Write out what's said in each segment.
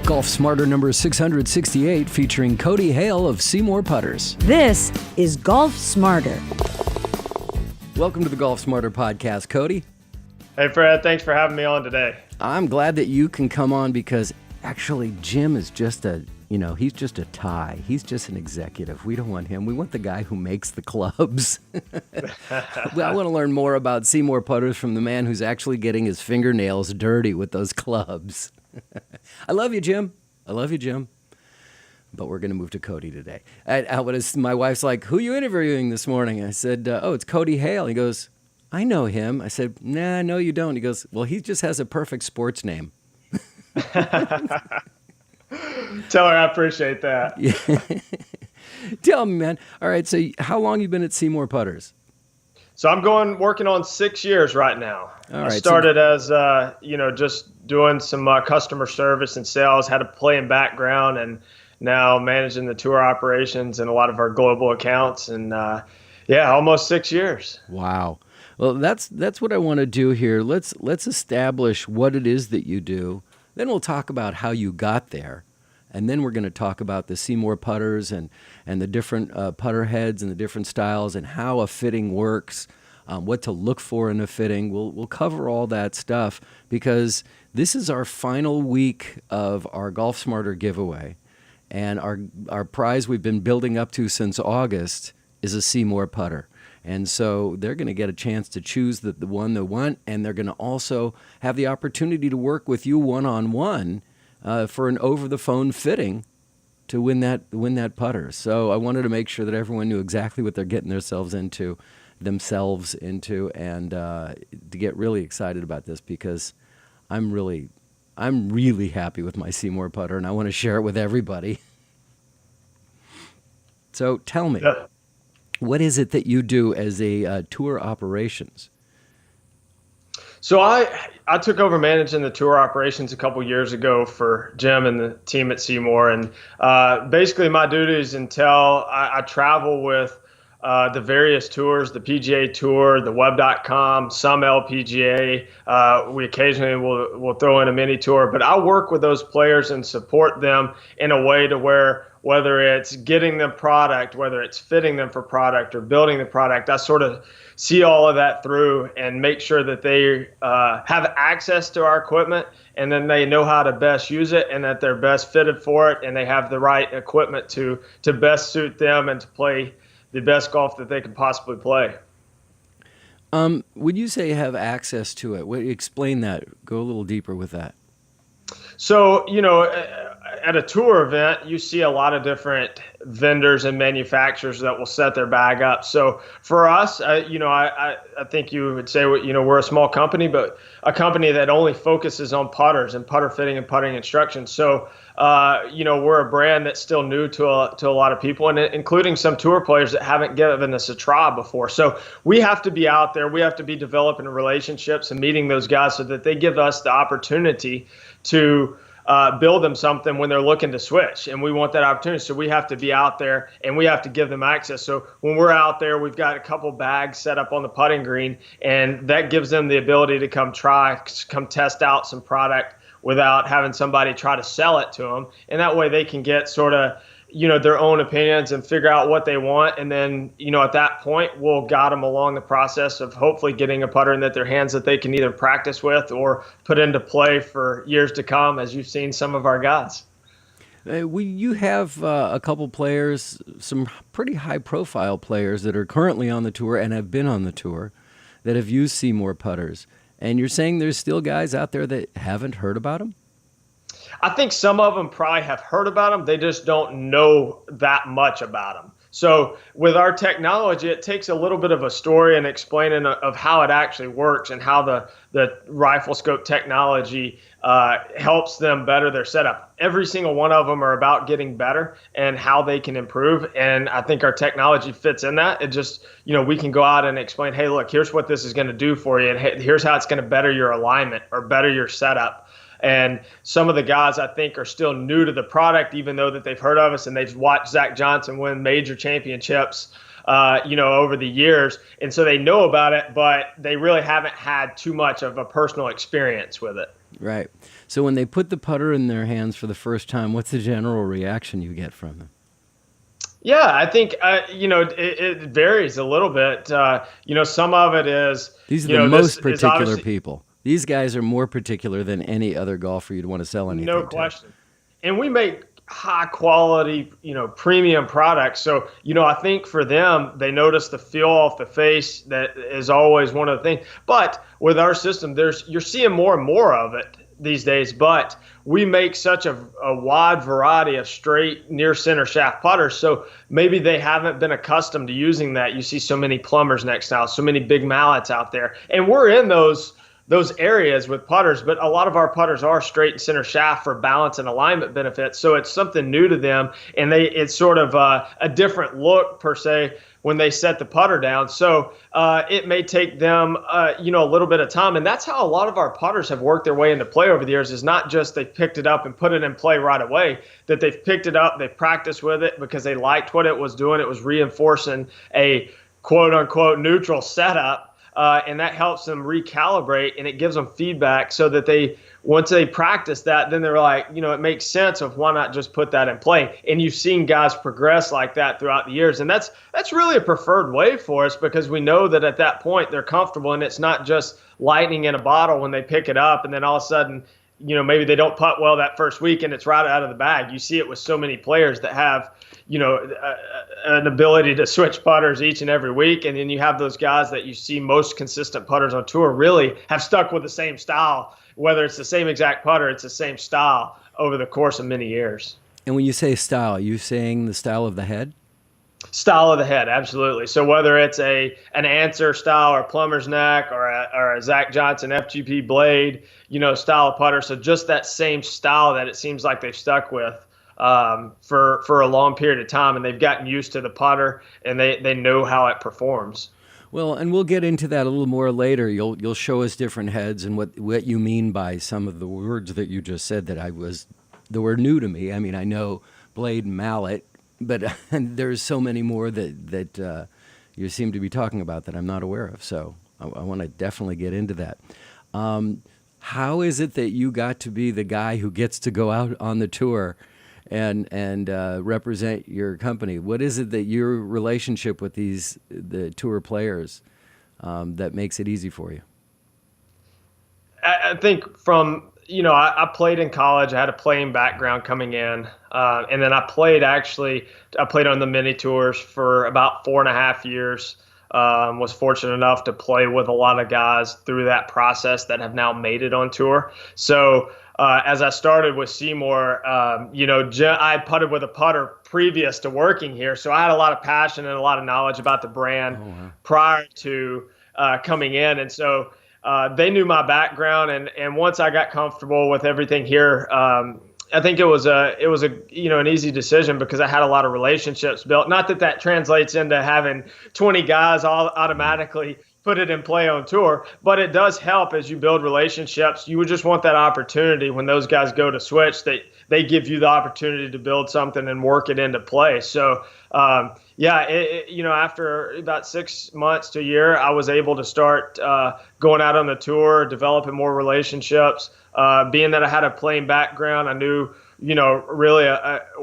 Golf Smarter number 668 featuring Cody Hale of Seemore Putters. This is Golf Smarter. Welcome to the Golf Smarter podcast, Cody. Hey, Fred. Thanks for having me on today. I'm glad that you can come on because actually Jim is just he's just a tie. He's just an executive. We don't want him. We want the guy who makes the clubs. Well, I want to learn more about Seemore Putters from the man who's actually getting his fingernails dirty with those clubs. I love you, Jim. I love you, Jim. But we're going to move to Cody today. My wife's like, who are you interviewing this morning? I said, it's Cody Hale. He goes, I know him. I said, nah, no, you don't. He goes, well, he just has a perfect sports name. Tell her I appreciate that. Yeah. Tell me, man. All right, so how long you been at Seemore Putters? So I'm working on 6 years right now. All right, I started as, just doing some customer service and sales, had a playing background, and now managing the tour operations and a lot of our global accounts. And almost 6 years. Wow. Well, that's what I want to do here. Let's establish what it is that you do. Then we'll talk about how you got there. And then we're going to talk about the Seemore putters and the different putter heads and the different styles and how a fitting works, what to look for in a fitting. We'll cover all that stuff because this is our final week of our Golf Smarter giveaway. And our prize we've been building up to since August is a Seemore putter. And so they're going to get a chance to choose the one they want, and they're going to also have the opportunity to work with you one-on-one for an over-the-phone fitting to win that putter. So I wanted to make sure that everyone knew exactly what they're getting themselves into, and to get really excited about this because I'm really happy with my Seemore putter, and I want to share it with everybody. So tell me, what is it that you do as a tour operations? So I took over managing the tour operations a couple years ago for Jim and the team at Seemore, and basically my duties entail I travel with the various tours, the PGA Tour, the Web.com, some LPGA. We occasionally will throw in a mini tour, but I work with those players and support them in a way to where whether it's getting them product, whether it's fitting them for product or building the product, I sort of see all of that through and make sure that they have access to our equipment and then they know how to best use it and that they're best fitted for it and they have the right equipment to best suit them and to play the best golf that they can possibly play. Would you say you have access to it? Explain that. Go a little deeper with that. So, at a tour event, you see a lot of different vendors and manufacturers that will set their bag up. So for us, I think you would say, we're a small company, but a company that only focuses on putters and putter fitting and putting instruction. So, we're a brand that's still new to a lot of people, and including some tour players that haven't given us a try before. So we have to be out there. We have to be developing relationships and meeting those guys so that they give us the opportunity to build them something when they're looking to switch. And we want that opportunity. So we have to be out there and we have to give them access. So when we're out there, we've got a couple bags set up on the putting green, and that gives them the ability to come test out some product without having somebody try to sell it to them. And that way they can get sort of, their own opinions and figure out what they want. And then, at that point, we'll guide them along the process of hopefully getting a putter in their hands that they can either practice with or put into play for years to come, as you've seen some of our guys. You have a couple players, some pretty high-profile players that are currently on the tour and have been on the tour that have used Seemore putters. And you're saying there's still guys out there that haven't heard about them? I think some of them probably have heard about them. They just don't know that much about them. So with our technology, it takes a little bit of a story and explaining of how it actually works and how the RifleScope technology helps them better their setup. Every single one of them are about getting better and how they can improve. And I think our technology fits in that. It just, we can go out and explain, hey, look, here's what this is going to do for you. And hey, here's how it's going to better your alignment or better your setup. And some of the guys, I think, are still new to the product, even though that they've heard of us and they've watched Zach Johnson win major championships, over the years. And so they know about it, but they really haven't had too much of a personal experience with it. Right. So when they put the putter in their hands for the first time, what's the general reaction you get from them? Yeah, I think it varies a little bit. Some of it is These are the this most is particular obviously people. These guys are more particular than any other golfer you'd want to sell no anything to. question. And we make high quality, premium products. So, I think for them, they notice the feel off the face. That is always one of the things. But with our system, you're seeing more and more of it these days. But we make such a wide variety of straight near center shaft putters. So maybe they haven't been accustomed to using that. You see so many plumbers next now, so many big mallets out there. And we're in those areas with putters, but a lot of our putters are straight and center shaft for balance and alignment benefits. So it's something new to them, and it's sort of a different look per se when they set the putter down. So it may take them, a little bit of time, and that's how a lot of our putters have worked their way into play over the years. Is not just they picked it up and put it in play right away. That they've picked it up, they've practiced with it because they liked what it was doing. It was reinforcing a quote unquote neutral setup. And that helps them recalibrate, and it gives them feedback so that once they practice that, then they're like, it makes sense of why not just put that in play. And you've seen guys progress like that throughout the years. And that's really a preferred way for us because we know that at that point they're comfortable, and it's not just lightning in a bottle when they pick it up and then all of a sudden, maybe they don't putt well that first week and it's right out of the bag. You see it with so many players that have an ability to switch putters each and every week. And then you have those guys that you see most consistent putters on tour really have stuck with the same style, whether it's the same exact putter, it's the same style over the course of many years. And when you say style, are you saying the style of the head? Style of the head, absolutely. So whether it's an Answer style or Plumber's Neck or a Zach Johnson FGP blade, style of putter. So just that same style that it seems like they've stuck with for a long period of time, and they've gotten used to the putter, and they know how it performs. Well, and we'll get into that a little more later. You'll show us different heads and what you mean by some of the words that you just said that were new to me. I mean, I know blade and mallet, but there's so many more that you seem to be talking about that I'm not aware of. So I want to definitely get into that. How is it that you got to be the guy who gets to go out on the tour and represent your company? What is it that your relationship with the tour players that makes it eased for you? I think from, I played in college. I had a playing background coming in. And then I played on the mini tours for about 4.5 years. Was fortunate enough to play with a lot of guys through that process that have now made it on tour. So as I started with Seemore, I putted with a putter previous to working here. So I had a lot of passion and a lot of knowledge about the brand prior to coming in. And so they knew my background. And once I got comfortable with everything here, I think it was an easy decision because I had a lot of relationships built. Not that translates into having 20 guys all automatically put it in play on tour, but it does help as you build relationships. You would just want that opportunity when those guys go to switch, they give you the opportunity to build something and work it into play. So after about 6 months to a year, I was able to start going out on the tour, developing more relationships. Being that I had a playing background, I knew, really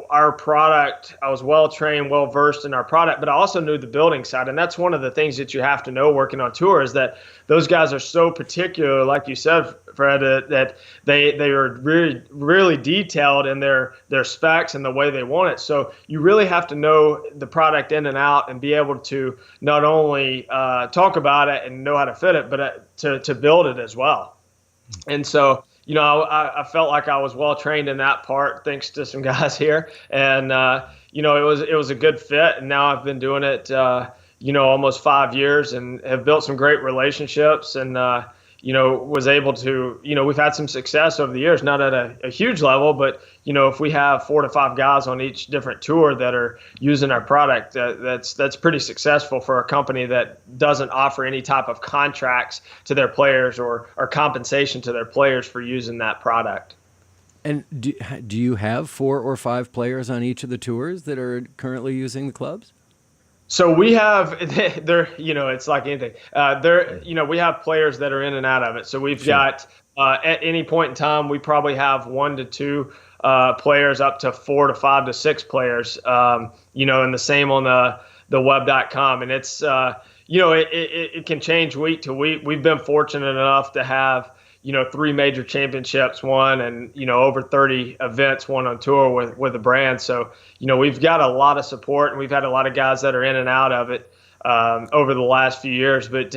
our product. I was well trained, well versed in our product, but I also knew the building side. And that's one of the things that you have to know working on tour is that those guys are so particular, like you said, Fred, that they are really, really detailed in their specs and the way they want it. So you really have to know the product in and out and be able to not only talk about it and know how to fit it, but to build it as well. And so, I felt like I was well trained in that part, thanks to some guys here, and it was a good fit. And now I've been doing it, almost 5 years, and have built some great relationships, and was able to, we've had some success over the years, not at a huge level, but if we have 4 to 5 guys on each different tour that are using our product, that's pretty successful for a company that doesn't offer any type of contracts to their players or compensation to their players for using that product. And do you have 4 or 5 players on each of the tours that are currently using the clubs? So we have, it's like anything. We have players that are in and out of it. So we've got At any point in time, we probably have 1 to 2 players, up to 4 to 5 to 6 players, and the same on the web.com. And it's, it can change week to week. We've been fortunate enough to have, 3 major championships won and, over 30 events won on tour with the brand. So, we've got a lot of support, and we've had a lot of guys that are in and out of it over the last few years. But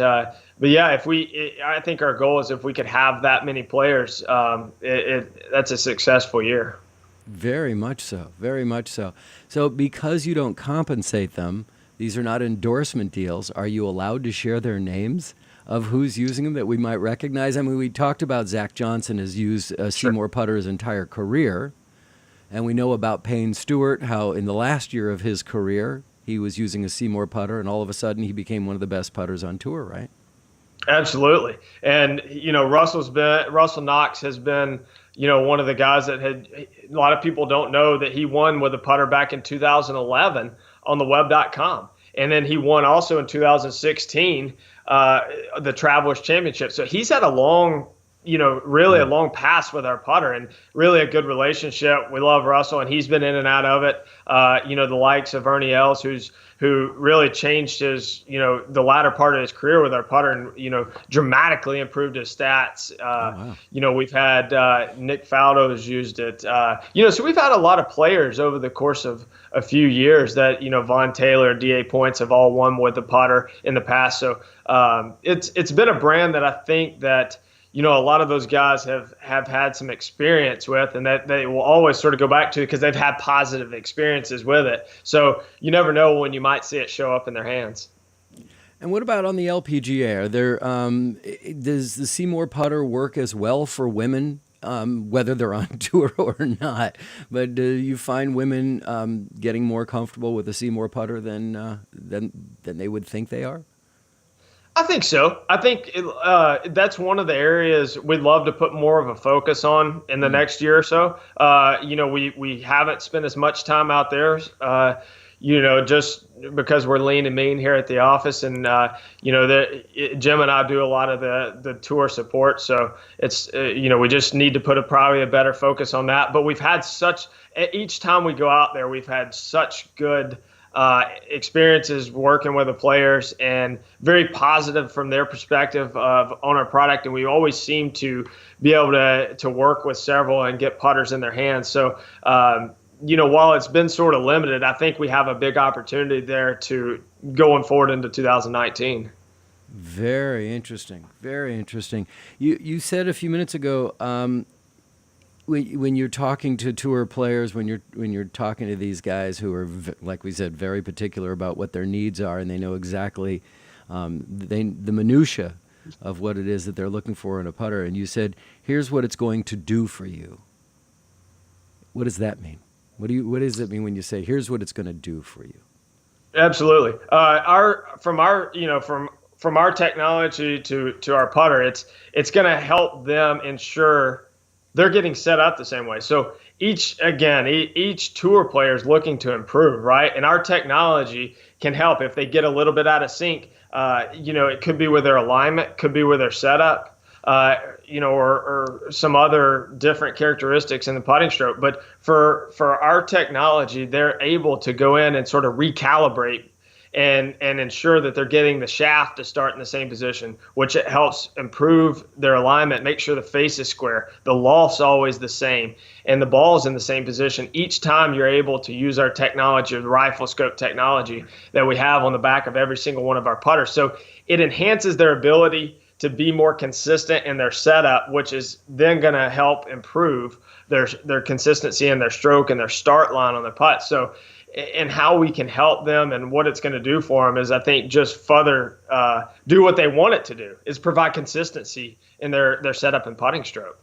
yeah, I think our goal is if we could have that many players, that's a successful year. Very much so. Very much so. So because you don't compensate them, these are not endorsement deals. Are you allowed to share their names of who's using them that we might recognize? I mean, we talked about Zach Johnson has used a Seemore putter his entire career. And we know about Payne Stewart, how in the last year of his career, he was using a Seemore putter, and all of a sudden he became one of the best putters on tour, right? Absolutely. And, Russell Knox has been, one of the guys that a lot of people don't know that he won with a putter back in 2011 on the web.com. And then he won also in 2016, the Travelers Championship. So he's had a long, really a long pass with our putter and really a good relationship. We love Russell, and he's been in and out of it. The likes of Ernie Els, who really changed his, the latter part of his career with our putter and, dramatically improved his stats. Wow. We've had Nick Faldo has used it. So we've had a lot of players over the course of a few years that, Von Taylor, DA Points have all won with the putter in the past. So it's been a brand that I think that, a lot of those guys have had some experience with, and that they will always sort of go back to because they've had positive experiences with it. So you never know when you might see it show up in their hands. And what about on the LPGA? Are there does the Seemore putter work as well for women, whether they're on tour or not? But do you find women getting more comfortable with the Seemore putter than they would think they are? I think so. I think that's one of the areas we'd love to put more of a focus on in the next year or so. We haven't spent as much time out there, just because we're lean and mean here at the office, and Jim and I do a lot of the tour support. So it's we just need to put probably a better focus on that. But we've had each time we go out there, we've had such good experiences working with the players, and very positive from their perspective on our product. And we always seem to be able to work with several and get putters in their hands. So, while it's been sort of limited, I think we have a big opportunity there to going forward into 2019. Very interesting. Very interesting. You said a few minutes ago, when you're talking to tour players, when you're talking to these guys who are, like we said, very particular about what their needs are, and they know exactly the minutia of what it is that they're looking for in a putter, and you said, here's what it's going to do for you. What does that mean? What does it mean when you say, here's what it's going to do for you? Absolutely. From our technology to our putter, it's going to help them ensure they're getting set up the same way. So each tour player is looking to improve, right? And our technology can help if they get a little bit out of sync. It could be with their alignment, could be with their setup, or some other different characteristics in the putting stroke. But for our technology, they're able to go in and sort of recalibrate and ensure that they're getting the shaft to start in the same position, which it helps improve their alignment, make sure the face is square, the loft's always the same, and the ball's in the same position. Each time you're able to use our technology, the RifleScope technology that we have on the back of every single one of our putters. So it enhances their ability to be more consistent in their setup, which is then going to help improve their consistency in their stroke and their start line on the putt. So, and how we can help them and what it's going to do for them is, I think, just further do what they want it to do, is provide consistency in their setup and putting stroke.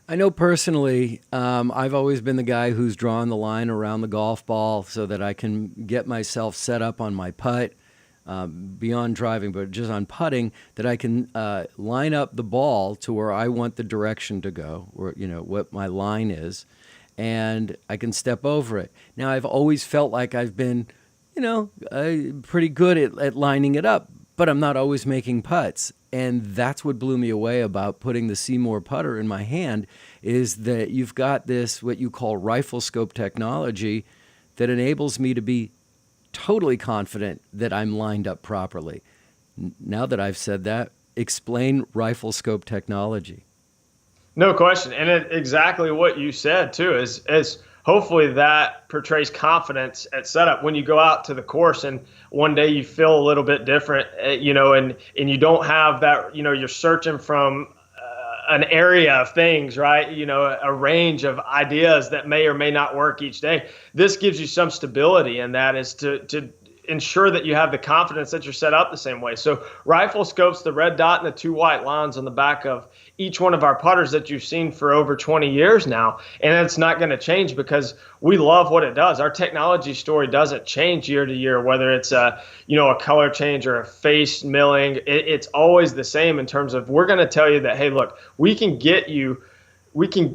I know personally, I've always been the guy who's drawn the line around the golf ball so that I can get myself set up on my putt, beyond driving, but just on putting, that I can line up the ball to where I want the direction to go, or what my line is, and I can step over it. Now, I've always felt like I've been, pretty good at lining it up, but I'm not always making putts. And that's what blew me away about putting the Seemore putter in my hand, is that you've got this, what you call RifleScope technology, that enables me to be totally confident that I'm lined up properly. Now that I've said that, explain RifleScope technology. No question. And exactly what you said too is hopefully that portrays confidence at setup when you go out to the course and one day you feel a little bit different, and you don't have that, you're searching from an area of things, right? A range of ideas that may or may not work each day. This gives you some stability, and that is to ensure that you have the confidence that you're set up the same way. So rifle scopes, the red dot and the two white lines on the back of each one of our putters that you've seen for over 20 years now. And it's not going to change because we love what it does. Our technology story doesn't change year to year, whether it's a color change or a face milling. It's always the same in terms of, we're going to tell you that, hey, look, we can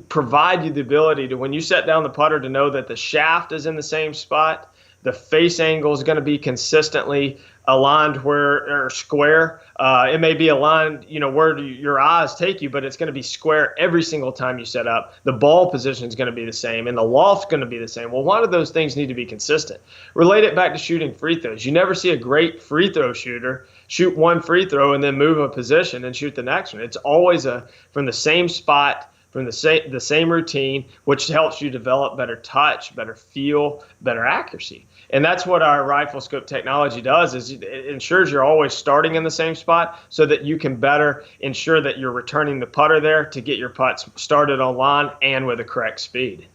provide you the ability to, when you set down the putter, to know that the shaft is in the same spot. The face angle is going to be consistently aligned or square. It may be aligned, where your eyes take you, but it's going to be square every single time you set up. The ball position is going to be the same, and the loft's going to be the same. Well, one of those things need to be consistent. Relate it back to shooting free throws. You never see a great free throw shooter shoot one free throw and then move a position and shoot the next one. It's always from the same spot, from the same routine, which helps you develop better touch, better feel, better accuracy. And that's what our RifleScope technology does, is it ensures you're always starting in the same spot so that you can better ensure that you're returning the putter there to get your putts started on line and with the correct speed.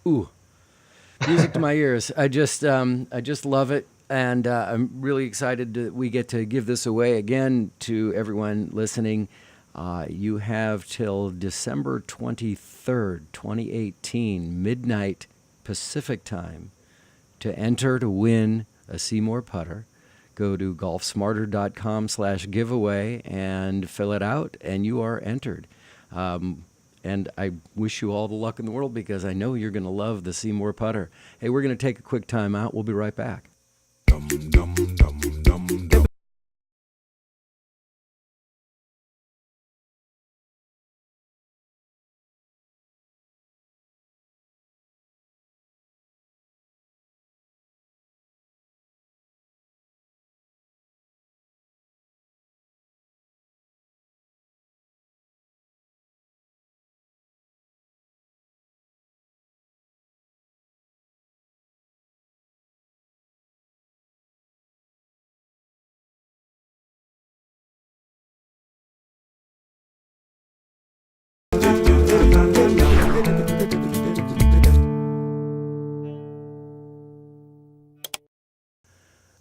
Ooh, music to my ears. I just love it. And I'm really excited that we get to give this away again to everyone listening. You have till December 23rd, 2018, midnight Pacific time, to enter to win a Seemore putter. Go to golfsmarter.com/giveaway and fill it out, and you are entered. And I wish you all the luck in the world, because I know you're going to love the Seemore putter. Hey, we're going to take a quick time out. We'll be right back.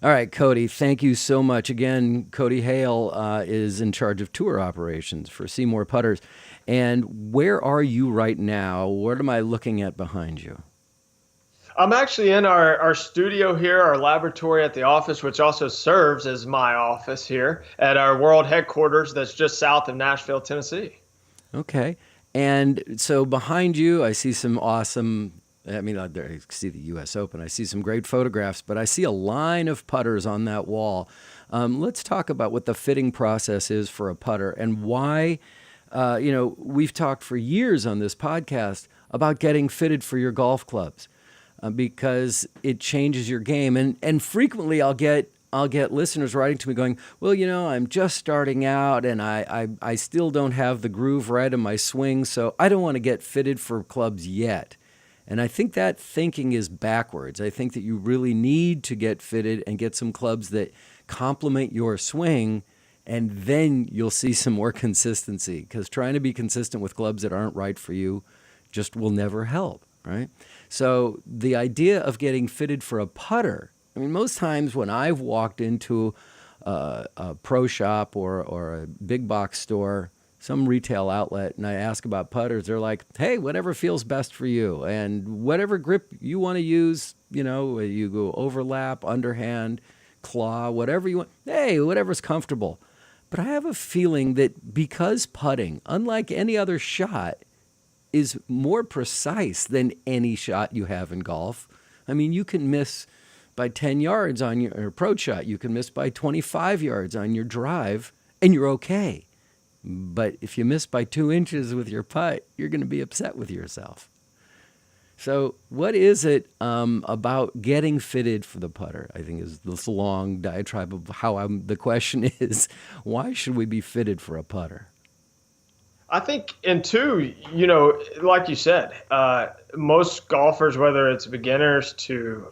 All right, Cody, thank you so much. Again, Cody Hale is in charge of tour operations for Seemore Putters. And where are you right now? What am I looking at behind you? I'm actually in our studio here, our laboratory at the office, which also serves as my office here at our world headquarters that's just south of Nashville, Tennessee. Okay. And so behind you, I see some awesome, I see the U.S. Open. I see some great photographs, but I see a line of putters on that wall. Let's talk about what the fitting process is for a putter and why, we've talked for years on this podcast about getting fitted for your golf clubs because it changes your game. And frequently I'll get listeners writing to me going, well, I'm just starting out and I still don't have the groove right in my swing, so I don't want to get fitted for clubs yet. And I think that thinking is backwards. I think that you really need to get fitted and get some clubs that complement your swing, and then you'll see some more consistency, because trying to be consistent with clubs that aren't right for you just will never help, right? So the idea of getting fitted for a putter, most times when I've walked into a pro shop or a big box store, some retail outlet, and I ask about putters, they're like, hey, whatever feels best for you. And whatever grip you want to use, you go overlap, underhand, claw, whatever you want. Hey, whatever's comfortable. But I have a feeling that because putting, unlike any other shot, is more precise than any shot you have in golf. You can miss by 10 yards on your approach shot. You can miss by 25 yards on your drive, and you're okay. But if you miss by 2 inches with your putt, you're going to be upset with yourself. So, what is it about getting fitted for the putter? I think is this long diatribe of the question is, why should we be fitted for a putter? I think, and two, like you said, most golfers, whether it's beginners to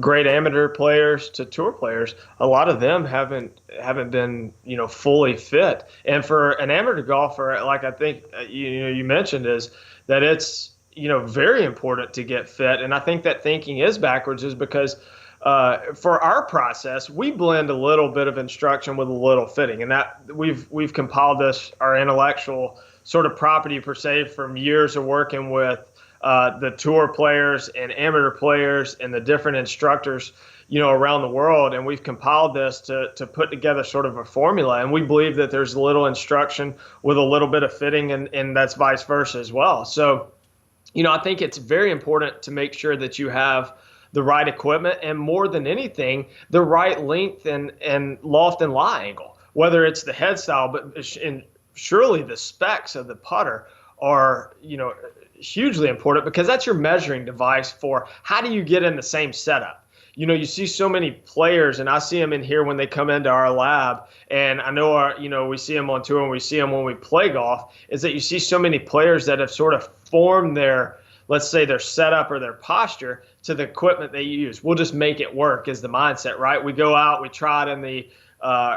great amateur players to tour players, a lot of them haven't been, fully fit. And for an amateur golfer, like I think you mentioned, is that it's very important to get fit. And I think that thinking is backwards, is because for our process, we blend a little bit of instruction with a little fitting, and that we've compiled our intellectual sort of property per se from years of working with the tour players and amateur players and the different instructors, around the world. And we've compiled this to put together sort of a formula. And we believe that there's a little instruction with a little bit of fitting, and that's vice versa as well. So, I think it's very important to make sure that you have the right equipment, and more than anything, the right length and loft and lie angle, whether it's the head style, but surely the specs of the putter are, hugely important, because that's your measuring device for how do you get in the same setup. You see so many players, and I see them in here when they come into our lab, and I know we see them on tour and we see them when we play golf, is that you see so many players that have sort of formed let's say their setup or their posture to the equipment they use. We'll just make it work is the mindset, right? We go out, we try it in the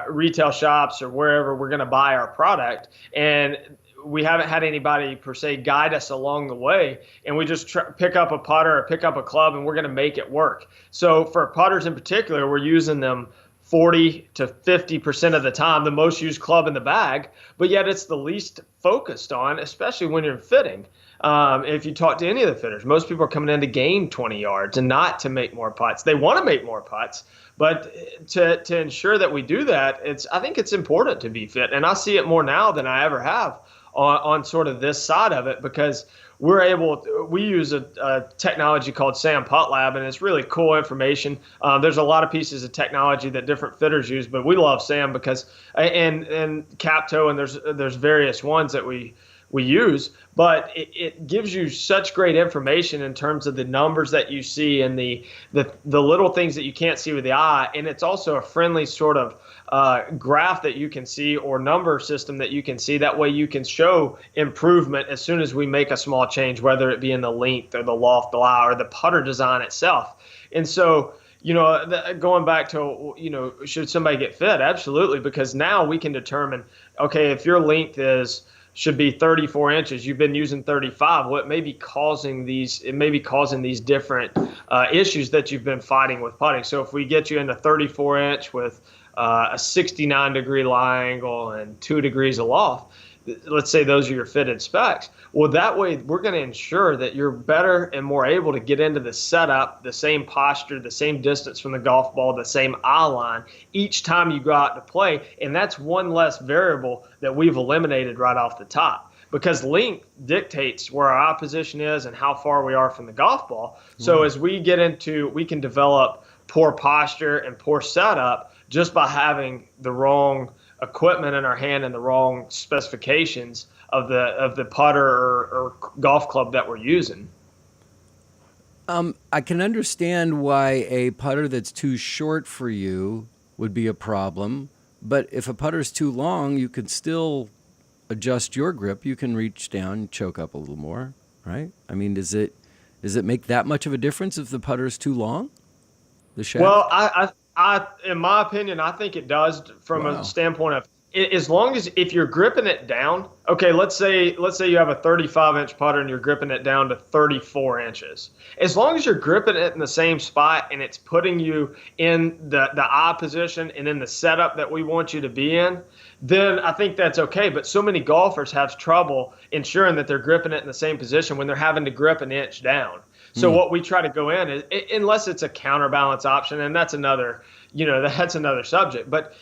retail shops or wherever we're going to buy our product, and we haven't had anybody per se guide us along the way, and we just pick up a putter or pick up a club and we're going to make it work. So for putters in particular, we're using them 40 to 50% of the time, the most used club in the bag, but yet it's the least focused on, especially when you're fitting. If you talk to any of the fitters, most people are coming in to gain 20 yards and not to make more putts. They want to make more putts, but to ensure that we do that, I think it's important to be fit. And I see it more now than I ever have on sort of this side of it, because we use a technology called SAM Putt Lab, and it's really cool information. There's a lot of pieces of technology that different fitters use, but we love SAM because, and Capto, and there's various ones that we use, but it gives you such great information in terms of the numbers that you see and the little things that you can't see with the eye. And it's also a friendly sort of graph that you can see, or number system that you can see. That way you can show improvement as soon as we make a small change, whether it be in the length or the loft, the lie, or the putter design itself. And so, going back to, should somebody get fit? Absolutely, because now we can determine, okay, if your length should be 34 inches. You've been using 35. Well, it may be causing these different issues that you've been fighting with putting. So if we get you into 34 inch with a 69-degree lie angle and 2 degrees of loft, let's say those are your fitted specs. Well, that way we're going to ensure that you're better and more able to get into the setup, the same posture, the same distance from the golf ball, the same eye line each time you go out to play. And that's one less variable that we've eliminated right off the top, because length dictates where our eye position is and how far we are from the golf ball. So as we can develop poor posture and poor setup just by having the wrong equipment in our hand and the wrong specifications of the putter or golf club that we're using. I can understand why a putter that's too short for you would be a problem, but if a putter's too long, you can still adjust your grip. You can reach down and choke up a little more, right? I mean, does it make that much of a difference if the putter's too long? The shaft? Well, I, in my opinion, I think it does from a standpoint of, as long as if you're gripping it down, okay, let's say you have a 35-inch putter and you're gripping it down to 34 inches. As long as you're gripping it in the same spot and it's putting you in the eye position and in the setup that we want you to be in, then I think that's okay. But so many golfers have trouble ensuring that they're gripping it in the same position when they're having to grip an inch down. So what we try to go in is, unless it's a counterbalance option, and that's another subject. But,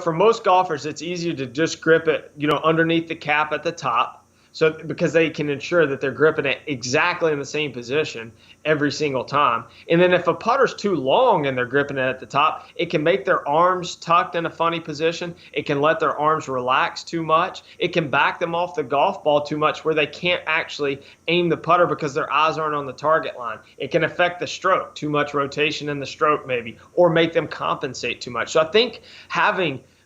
for most golfers, it's easier to just grip it, underneath the cap at the top. So because they can ensure that they're gripping it exactly in the same position every single time. And then if a putter's too long and they're gripping it at the top, it can make their arms tucked in a funny position. It can let their arms relax too much. It can back them off the golf ball too much where they can't actually aim the putter because their eyes aren't on the target line. It can affect the stroke, too much rotation in the stroke maybe, or make them compensate too much. So I think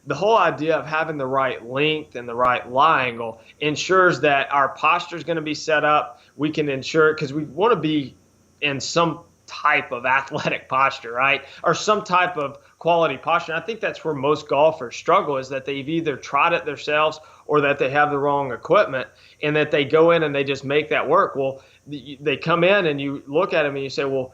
the whole idea of having the right length and the right lie angle ensures that our posture is going to be set up. We can ensure, because we want to be in some type of athletic posture, right? Or some type of quality posture. And I think that's where most golfers struggle, is that they've either tried it themselves or that they have the wrong equipment, and that they go in and they just make that work. Well, they come in and you look at them and you say, well,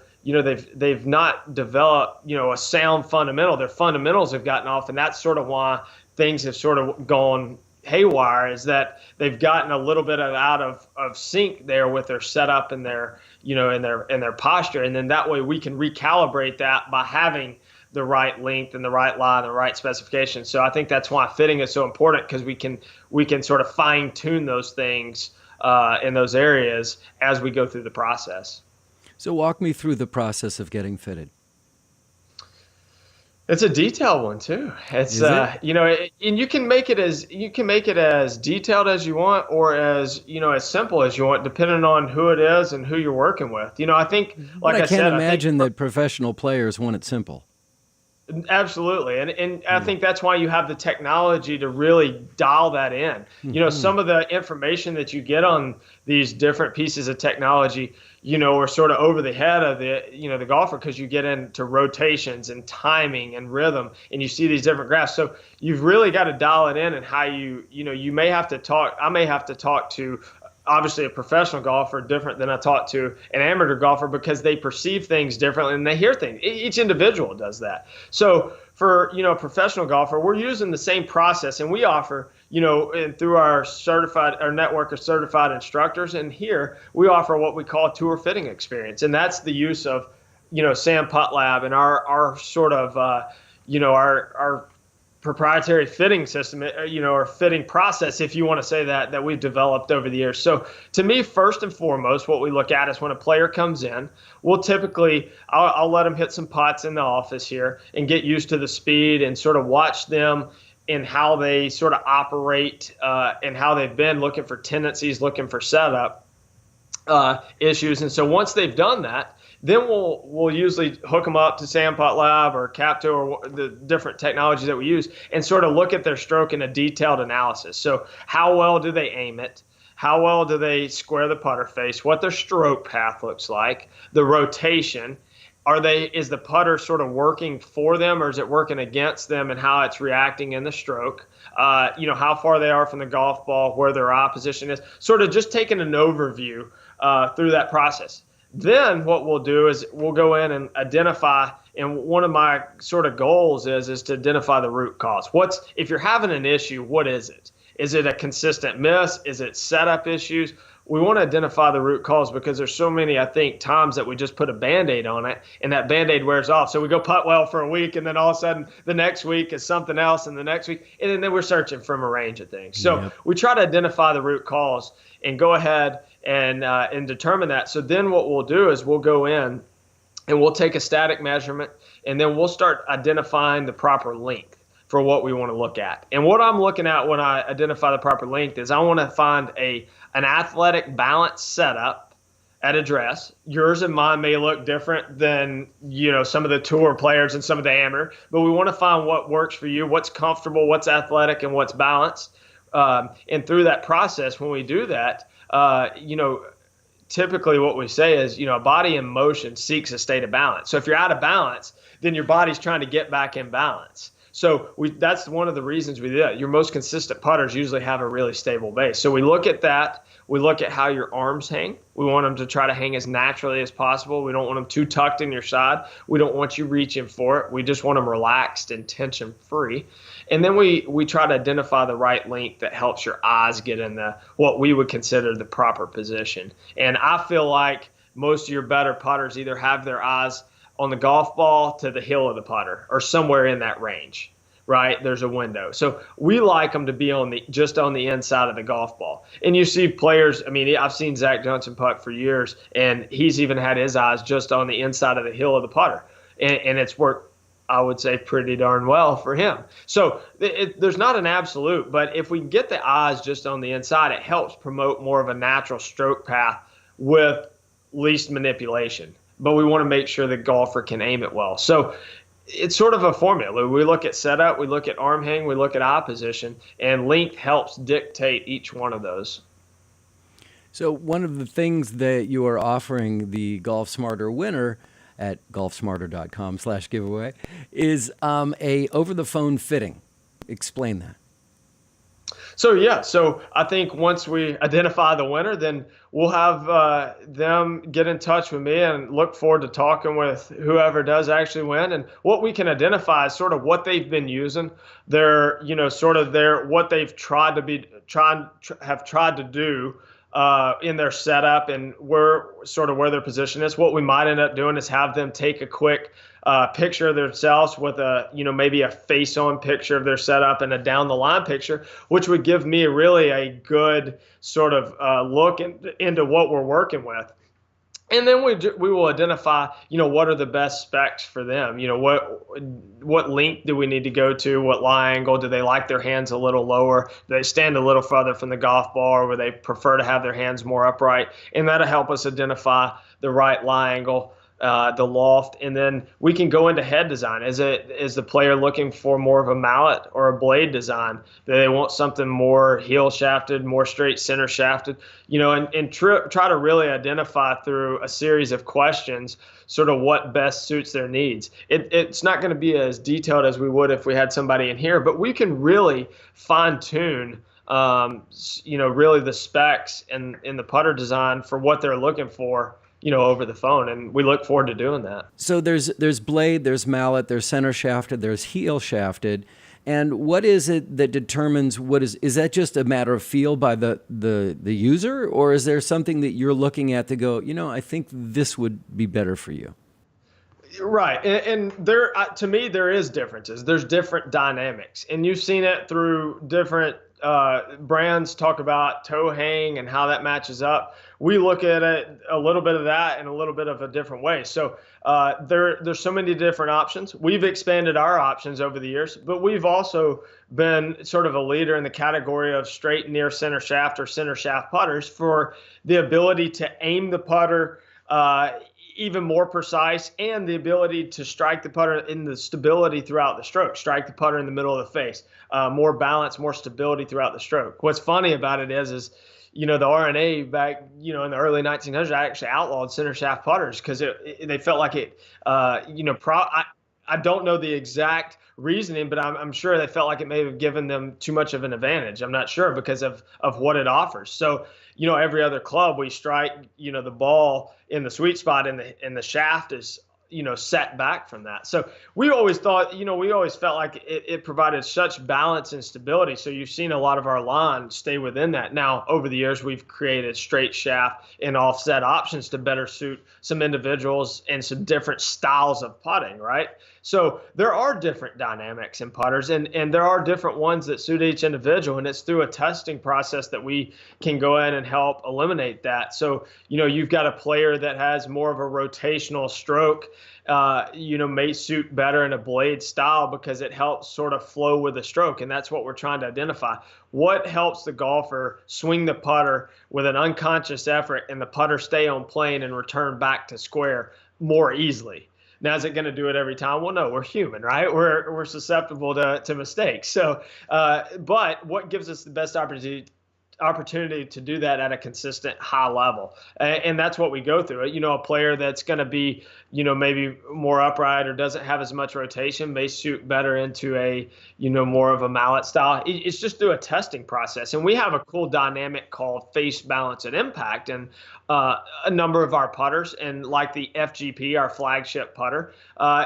they've not developed, a sound fundamental. Their fundamentals have gotten off, and that's sort of why things have sort of gone haywire, is that they've gotten a little bit out of sync there with their setup and their, and their posture. And then that way we can recalibrate that by having the right length and the right lie and the right specification. So I think that's why fitting is so important, because we can sort of fine tune those things in those areas as we go through the process. So walk me through the process of getting fitted. It's a detailed one too. It's and you can make it as detailed as you want, or as as simple as you want, depending on who it is and who you're working with. I think, like I can't imagine that professional players want it simple. Absolutely. And I think that's why you have the technology to really dial that in. Some of the information that you get on these different pieces of technology, are sort of over the head of the golfer, because you get into rotations and timing and rhythm, and you see these different graphs. So you've really got to dial it in, and how you may have to talk. I may have to talk to, obviously, a professional golfer different than I talk to an amateur golfer, because they perceive things differently and they hear things. Each individual does that. So for a professional golfer, we're using the same process, and we offer and through our network of certified instructors, and here we offer what we call a tour fitting experience, and that's the use of Sam Putt Lab and our sort of our proprietary fitting system, or fitting process, if you want to say that we've developed over the years. So to me, first and foremost, what we look at is when a player comes in, we'll typically, I'll let them hit some putts in the office here and get used to the speed, and sort of watch them in how they sort of operate, and how they've been looking for tendencies, looking for setup issues. And so once they've done that, then we'll usually hook them up to Sam Putt Lab or Capto or the different technologies that we use, and sort of look at their stroke in a detailed analysis. So how well do they aim it? How well do they square the putter face? What their stroke path looks like? The rotation. Is the putter sort of working for them, or is it working against them, and how it's reacting in the stroke? How far they are from the golf ball, where their eye position is. Sort of just taking an overview through that process. Then what we'll do is we'll go in and identify, and one of my sort of goals is to identify the root cause. If you're having an issue, what is it? Is it a consistent miss? Is it setup issues? We want to identify the root cause, because there's so many, I think, times that we just put a Band-Aid on it, and that Band-Aid wears off. So we go putt well for a week, and then all of a sudden the next week is something else, and the next week, and then we're searching from a range of things. So we try to identify the root cause and go ahead and determine that. So then what we'll do is we'll go in and we'll take a static measurement, and then we'll start identifying the proper length for what we want to look at. And what I'm looking at when I identify the proper length is I want to find an athletic balance setup at address. Yours and mine may look different than some of the tour players and some of the amateur, but we want to find what works for you, what's comfortable, what's athletic, and what's balanced. And through that process, when we do that, typically what we say is, a body in motion seeks a state of balance. So if you're out of balance, then your body's trying to get back in balance. So that's one of the reasons we do that. Your most consistent putters usually have a really stable base. So we look at that. We look at how your arms hang. We want them to try to hang as naturally as possible. We don't want them too tucked in your side. We don't want you reaching for it. We just want them relaxed and tension-free. And then we try to identify the right length that helps your eyes get in what we would consider the proper position. And I feel like most of your better putters either have their eyes on the golf ball to the heel of the putter, or somewhere in that range. right, there's a window. So we like them to be just on the inside of the golf ball. And you see players, I mean, I've seen Zach Johnson putt for years, and he's even had his eyes just on the inside of the heel of the putter. And it's worked, I would say, pretty darn well for him. So there's not an absolute, but if we get the eyes just on the inside, it helps promote more of a natural stroke path with least manipulation. But we want to make sure the golfer can aim it well. So it's sort of a formula. We look at setup, we look at arm hang, we look at eye position, and length helps dictate each one of those. So one of the things that you are offering the Golf Smarter winner at golfsmarter.com/giveaway is a over-the-phone fitting. Explain that. So I think once we identify the winner, then we'll have them get in touch with me, and look forward to talking with whoever does actually win. And what we can identify is sort of what they've been using, what they've tried to do in their setup, and where their position is. What we might end up doing is have them take a quick picture of themselves with maybe a face-on picture of their setup and a down-the-line picture, which would give me really a good sort of look into what we're working with. And then we will identify, what are the best specs for them? What length do we need to go to? What lie angle? Do they like their hands a little lower? Do they stand a little further from the golf ball, or would they prefer to have their hands more upright? And that'll help us identify the right lie angle, the loft, and then we can go into head design. Is the player looking for more of a mallet or a blade design? Do they want something more heel shafted, more straight center shafted? And try to really identify through a series of questions sort of what best suits their needs. It's not going to be as detailed as we would if we had somebody in here, but we can really fine tune really the specs and in the putter design for what they're looking for, over the phone, and we look forward to doing that. So there's blade, there's mallet, there's center shafted, there's heel shafted, and what is it that determines what is that just a matter of feel by the user, or is there something that you're looking at to go, I think this would be better for you? Right, and there, to me, there is differences. There's different dynamics, and you've seen it through different brands talk about toe hang and how that matches up. We look at it a little bit of that in a little bit of a different way. So there's so many different options. We've expanded our options over the years, but we've also been sort of a leader in the category of straight near center shaft or center shaft putters for the ability to aim the putter even more precise, and the ability to strike the putter in the stability throughout the stroke, strike the putter in the middle of the face, more balance, more stability throughout the stroke. What's funny about it is the RNA back, in the early 1900s actually outlawed center shaft putters because they felt like it, I don't know the exact reasoning, but I'm sure they felt like it may have given them too much of an advantage. I'm not sure because of what it offers. So, every other club we strike, the ball in the sweet spot, and the shaft is, set back from that. So we always thought, we always felt like it provided such balance and stability. So you've seen a lot of our line stay within that. Now, over the years, we've created straight shaft and offset options to better suit some individuals and some different styles of putting, right? So there are different dynamics in putters, and there are different ones that suit each individual, and it's through a testing process that we can go in and help eliminate that. So, you've got a player that has more of a rotational stroke, may suit better in a blade style because it helps sort of flow with the stroke, and that's what we're trying to identify. What helps the golfer swing the putter with an unconscious effort and the putter stay on plane and return back to square more easily? Now, is it going to do it every time? Well, no, we're human, right? We're susceptible to mistakes. So, but what gives us the best opportunity to do that at a consistent high level, and that's what we go through. A player that's going to be, maybe more upright or doesn't have as much rotation may suit better into a, more of a mallet style. It's just through a testing process, and we have a cool dynamic called face balance and impact, and a number of our putters, and like the FGP, our flagship putter,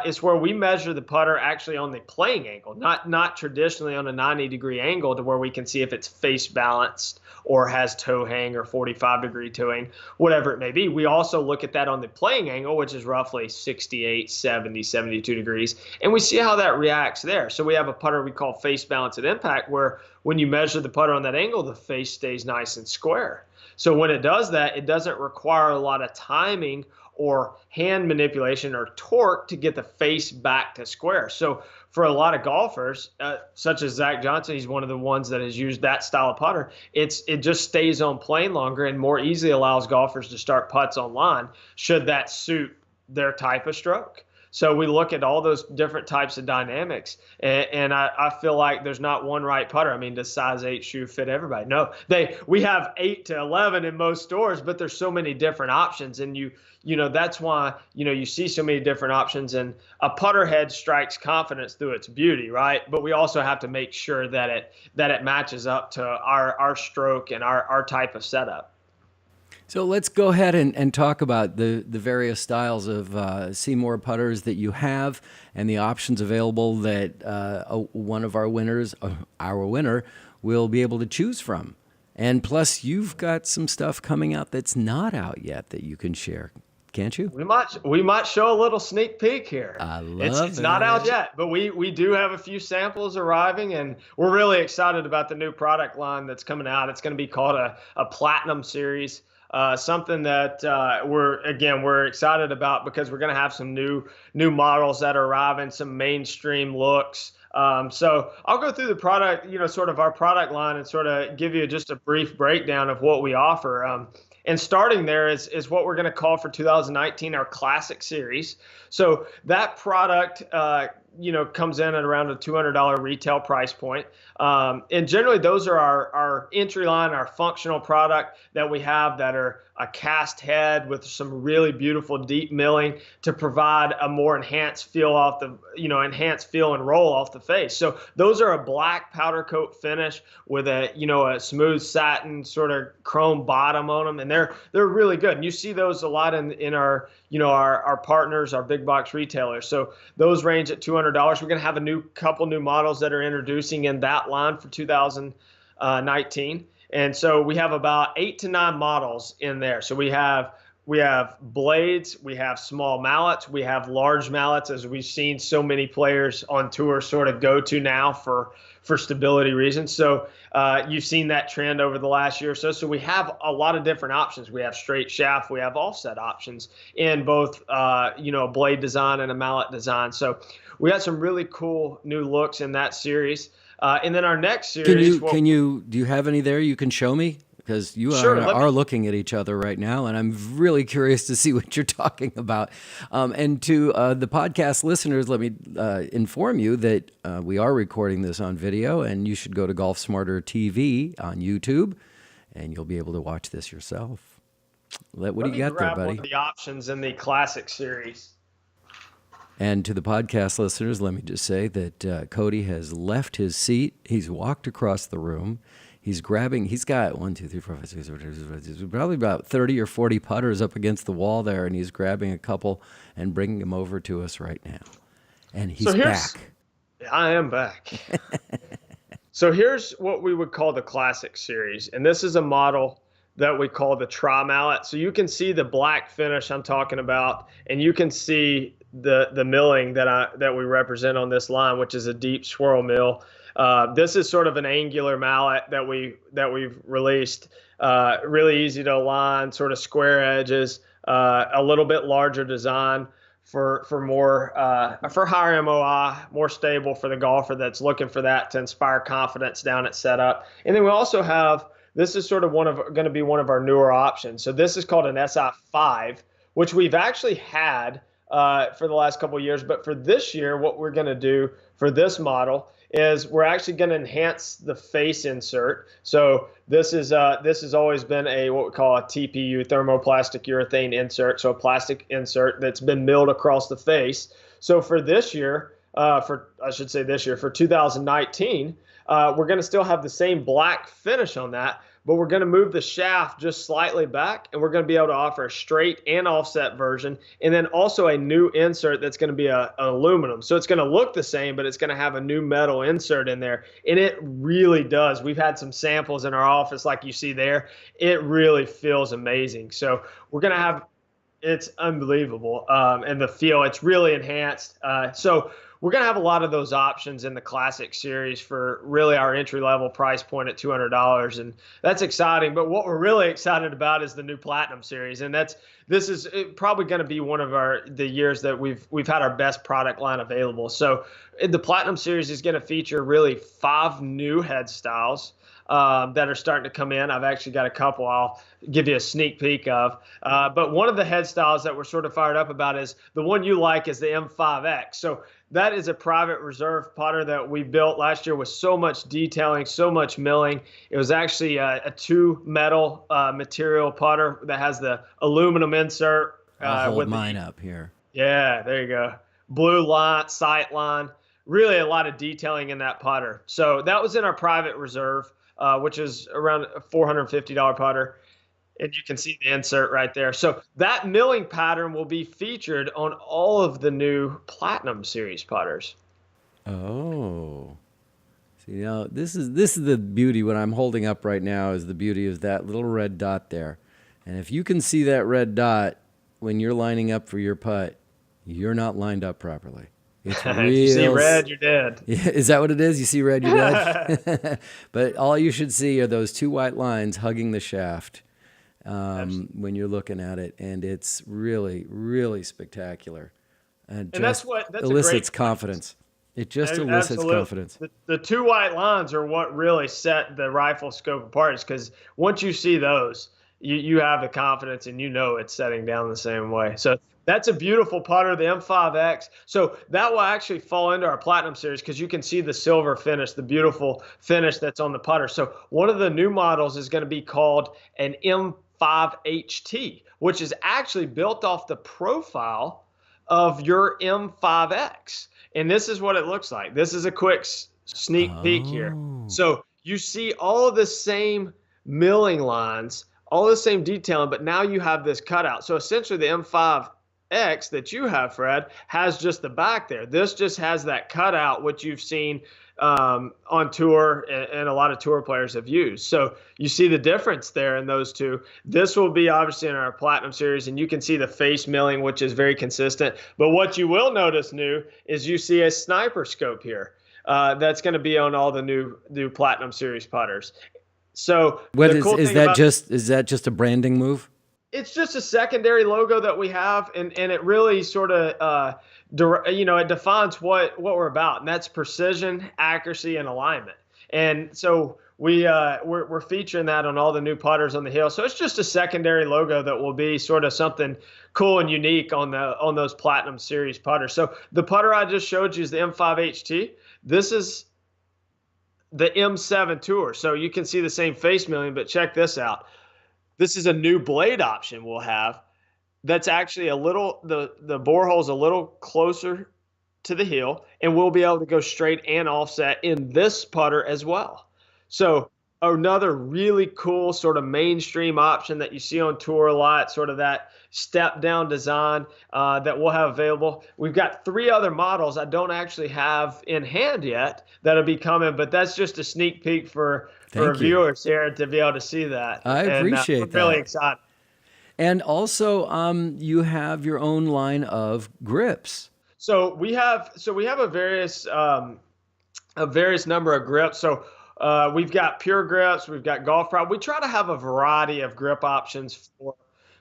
is where we measure the putter actually on the playing angle, not traditionally on a 90-degree angle, to where we can see if it's face balanced or has toe hang or 45-degree toe hang, whatever it may be. We also look at that on the playing angle, which is roughly 68, 70, 72 degrees, and we see how that reacts there. So we have a putter we call face balance at impact, where when you measure the putter on that angle, the face stays nice and square. So when it does that, it doesn't require a lot of timing or hand manipulation or torque to get the face back to square. So for a lot of golfers, such as Zach Johnson, he's one of the ones that has used that style of putter. It just stays on plane longer and more easily allows golfers to start putts on line should that suit their type of stroke. So we look at all those different types of dynamics, and I feel like there's not one right putter. I mean, does size 8 shoe fit everybody? No, we have 8 to 11 in most stores, but there's so many different options, and you know that's why you see so many different options. And a putter head strikes confidence through its beauty, right? But we also have to make sure that it matches up to our stroke and our type of setup. So let's go ahead and talk about the various styles of Seemore putters that you have and the options available that one of our winners, our winner, will be able to choose from. And plus, you've got some stuff coming out that's not out yet that you can share, can't you? We might show a little sneak peek here. I love it's not out yet, but we do have a few samples arriving, and we're really excited about the new product line that's coming out. It's going to be called a Platinum Series. Something that we're excited about because we're going to have some new models that are arriving, some mainstream looks. So I'll go through the product, sort of our product line, and sort of give you just a brief breakdown of what we offer. And starting there is what we're going to call for 2019 our Classic Series. So that product, comes in at around a $200 retail price point. And generally, those are our entry line, our functional product that we have that are a cast head with some really beautiful deep milling to provide a more enhanced feel and roll off the face. So those are a black powder coat finish with a smooth satin sort of chrome bottom on them, and they're really good. And you see those a lot in our our partners, our big box retailers. So those range at $200. We're going to have a couple new models that are introducing in that line for 2019. And so we have about 8 to 9 models in there. So we have blades, we have small mallets, we have large mallets, as we've seen so many players on tour sort of go to now for stability reasons. So you've seen that trend over the last year or so. So we have a lot of different options. We have straight shaft, we have offset options in both a blade design and a mallet design. So we got some really cool new looks in that series. And then our next series. Do you have any there you can show me? Because you are looking at each other right now, and I'm really curious to see what you're talking about. And to the podcast listeners, let me inform you that we are recording this on video, and you should go to Golf Smarter TV on YouTube, and you'll be able to watch this yourself. What do you got there, buddy? One of the options in the Classic Series. And to the podcast listeners, let me just say that Cody has left his seat. He's walked across the room. He's got 1, 2, 3, 4, 5, 6, 7, probably about 30 or 40 putters up against the wall there, and he's grabbing a couple and bringing them over to us right now. And he's back. I am back. So here's what we would call the Classic Series, and this is a model that we call the Tri-Mallet. So you can see the black finish I'm talking about, and you can see the milling that we represent on this line, which is a deep swirl mill. This is sort of an angular mallet that we've released. Really easy to align, sort of square edges, a little bit larger design for higher MOI, more stable for the golfer that's looking for that to inspire confidence down at setup. And then we also have, this is sort of going to be one of our newer options. So this is called an SI5, which we've actually had for the last couple of years. But for this year, what we're going to do for this model is we're actually going to enhance the face insert. So this has always been what we call a TPU, thermoplastic urethane insert, so a plastic insert that's been milled across the face. So for this year, for 2019, we're going to still have the same black finish on that, but we're going to move the shaft just slightly back, and we're going to be able to offer a straight and offset version, and then also a new insert that's going to be an aluminum. So it's going to look the same, but it's going to have a new metal insert in there, and it really does. We've had some samples in our office like you see there. It really feels amazing. So we're going to have, it's unbelievable, and the feel, it's really enhanced. So we're going to have a lot of those options in the Classic series for really our entry-level price point at $200, and that's exciting. But what we're really excited about is the new Platinum series, and this is probably going to be one of the years that we've had our best product line available. So the Platinum series is going to feature really 5 new head styles that are starting to come in. I've actually got a couple I'll give you a sneak peek of. But one of the head styles that we're sort of fired up about is the one you like, is the M5X. So that is a private reserve putter that we built last year with so much detailing, so much milling. It was actually a 2 metal material putter that has the aluminum insert. I'll hold mine up here. Yeah, there you go. Blue line, sight line. Really a lot of detailing in that putter. So that was in our private reserve, which is around a $450 putter. And you can see the insert right there. So that milling pattern will be featured on all of the new Platinum series putters. Oh. See, now this is the beauty. What I'm holding up right now is the beauty of that little red dot there. And if you can see that red dot when you're lining up for your putt, you're not lined up properly. It's real. If you see red, you're dead. Is that what it is? You see red, you're dead? But all you should see are those 2 white lines hugging the shaft when you're looking at it. And it's really, really spectacular. And that's elicits confidence. It just elicits Absolutely. confidence. The 2 white lines are what really set the RifleScope apart, because once you see those, you have the confidence and you know it's setting down the same way. So that's a beautiful putter, the M5X. So that will actually fall into our Platinum series because you can see the silver finish, the beautiful finish that's on the putter. So one of the new models is going to be called an M5HT, which is actually built off the profile of your M5X. And this is what it looks like. This is a quick sneak peek here. So you see all of the same milling lines, all the same detailing, but now you have this cutout. So essentially the M5X that you have, Fred, has just the back there. This just has that cutout, which you've seen on tour, and a lot of tour players have used. So you see the difference there in those two. This will be obviously in our Platinum series, and you can see the face milling, which is very consistent. But what you will notice new is you see a sniper scope here. That's going to be on all the new Platinum series putters. So what is that just a branding move? It's just a secondary logo that we have, and it really sort of it defines what we're about, and that's precision, accuracy, and alignment. And so we're featuring that on all the new putters on the hill. So it's just a secondary logo that will be sort of something cool and unique on those Platinum series putters. So the putter I just showed you is the M5HT. This is the M7 Tour. So you can see the same face milling, but check this out. This is a new blade option we'll have that's actually the borehole's a little closer to the heel, and we'll be able to go straight and offset in this putter as well. So another really cool sort of mainstream option that you see on tour a lot, sort of that step down design that we'll have available. We've got 3 other models I don't actually have in hand yet that'll be coming, but that's just a sneak peek for viewers here to be able to see that. I appreciate that. I'm really excited. And also, you have your own line of grips. So we have a various number of grips. So we've got pure grips, we've got golf prop. We try to have a variety of grip options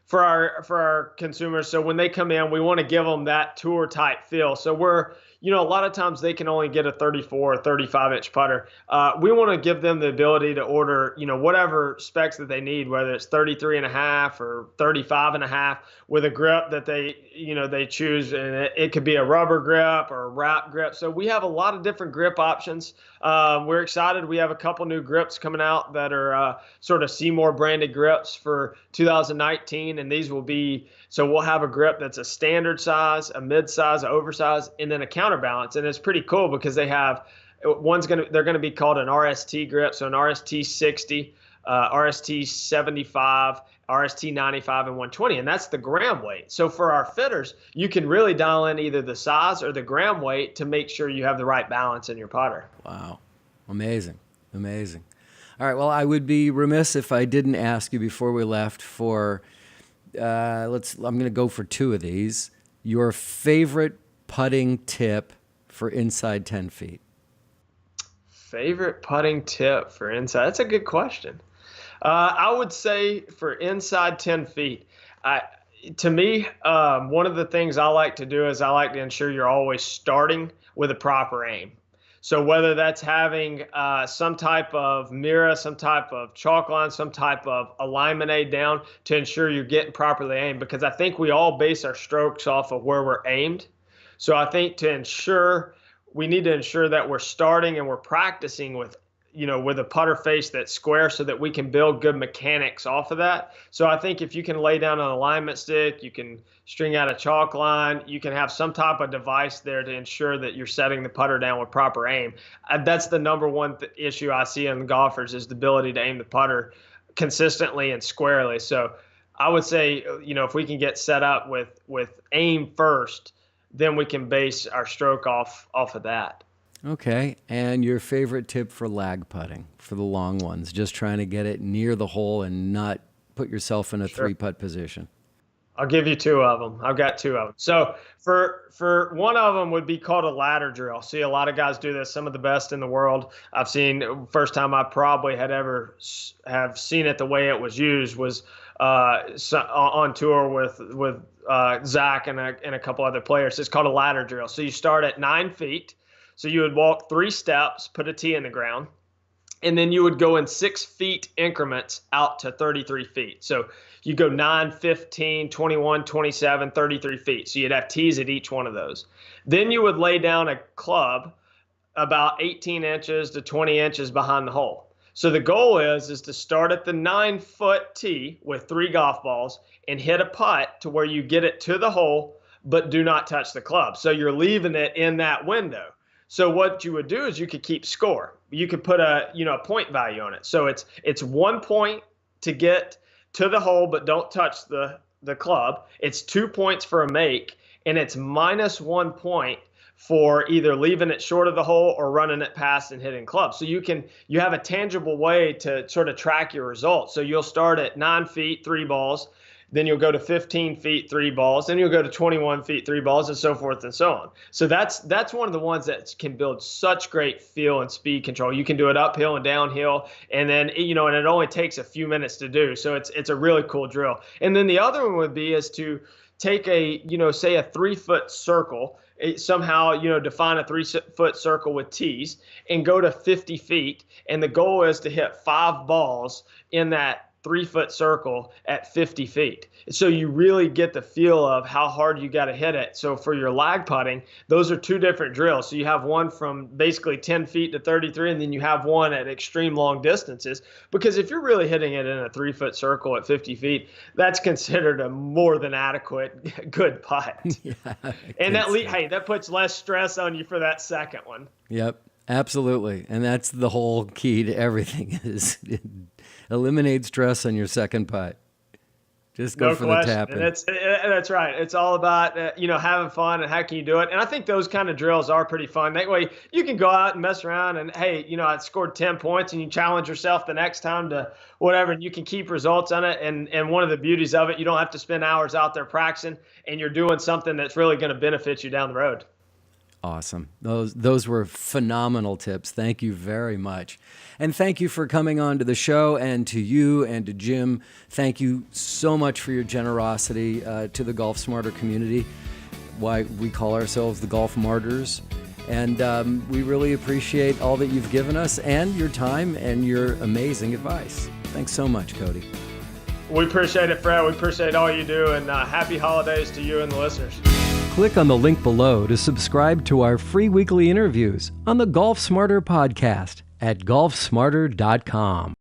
for our consumers. So when they come in, we want to give them that tour type feel. So a lot of times they can only get a 34 or 35 inch putter. We want to give them the ability to order, whatever specs that they need, whether it's 33 and a half or 35 and a half with a grip that they choose. And it could be a rubber grip or a wrap grip. So we have a lot of different grip options. We're excited. We have a couple new grips coming out that are sort of Seemore branded grips for 2019. And these will be, so we'll have a grip that's a standard size, a mid size, an oversized, and then a counterbalance. And it's pretty cool because they're going to be called an RST grip, so an RST 60. RST 75, RST 95, and 120, and that's the gram weight. So for our fitters, you can really dial in either the size or the gram weight to make sure you have the right balance in your putter. Wow. Amazing. Amazing. All right. Well, I would be remiss if I didn't ask you before we left for, I'm going to go for two of these. Your favorite putting tip for inside 10 feet. Favorite putting tip for inside? That's a good question. I would say for inside 10 feet, to me, one of the things I like to do is I like to ensure you're always starting with a proper aim. So whether that's having some type of mirror, some type of chalk line, some type of alignment aid down to ensure you're getting properly aimed, because I think we all base our strokes off of where we're aimed. So I think we need to ensure that we're starting and we're practicing with a putter face that's square so that we can build good mechanics off of that. So I think if you can lay down an alignment stick, you can string out a chalk line, you can have some type of device there to ensure that you're setting the putter down with proper aim. That's the number one issue I see in golfers is the ability to aim the putter consistently and squarely. So I would say, if we can get set up with aim first, then we can base our stroke off of that. Okay. And your favorite tip for lag putting for the long ones, just trying to get it near the hole and not put yourself in a three-putt position. I'll give you two of them. I've got two of them. So for one of them would be called a ladder drill. See, a lot of guys do this, some of the best in the world. I've seen, first time I probably had ever have seen it the way it was used was on tour with Zach and a couple other players. It's called a ladder drill. So you start at 9 feet. So you would walk 3 steps, put a tee in the ground, and then you would go in 6 feet increments out to 33 feet. So you go 9, 15, 21, 27, 33 feet. So you'd have tees at each one of those. Then you would lay down a club about 18 inches to 20 inches behind the hole. So the goal is to start at the 9-foot tee with 3 golf balls and hit a putt to where you get it to the hole, but do not touch the club. So you're leaving it in that window. So what you would do is you could keep score. You could put a point value on it. So it's 1 point to get to the hole, but don't touch the club. It's 2 points for a make, and it's -1 point for either leaving it short of the hole or running it past and hitting clubs. So you have a tangible way to sort of track your results. So you'll start at 9 feet, 3 balls. Then you'll go to 15 feet, 3 balls. Then you'll go to 21 feet, 3 balls, and so forth and so on. So that's one of the ones that can build such great feel and speed control. You can do it uphill and downhill, and then and it only takes a few minutes to do. So it's a really cool drill. And then the other one would be is to take say a 3-foot circle. Somehow, define a 3-foot circle with tees and go to 50 feet. And the goal is to hit 5 balls in that 3-foot circle at 50 feet. So you really get the feel of how hard you got to hit it. So for your lag putting, those are 2 different drills. So you have one from basically 10 feet to 33, and then you have one at extreme long distances. Because if you're really hitting it in a 3-foot circle at 50 feet, that's considered a more than adequate good putt. Yeah, and that puts less stress on you for that second one. Yep. Absolutely. And that's the whole key to everything is eliminate stress on your second putt. Just go for the tap. And that's right. It's all about, having fun and how can you do it. And I think those kind of drills are pretty fun. That way you can go out and mess around and, hey, I scored 10 points and you challenge yourself the next time to whatever, and you can keep results on it. And one of the beauties of it, you don't have to spend hours out there practicing, and you're doing something that's really going to benefit you down the road. Awesome. Those were phenomenal tips. Thank you very much. And thank you for coming on to the show, and to you and to Jim. Thank you so much for your generosity to the Golf Smarter community. Why we call ourselves the Golf Martyrs. And we really appreciate all that you've given us and your time and your amazing advice. Thanks so much, Cody. We appreciate it, Fred. We appreciate all you do, and happy holidays to you and the listeners. Click on the link below to subscribe to our free weekly interviews on the Golf Smarter podcast at golfsmarter.com.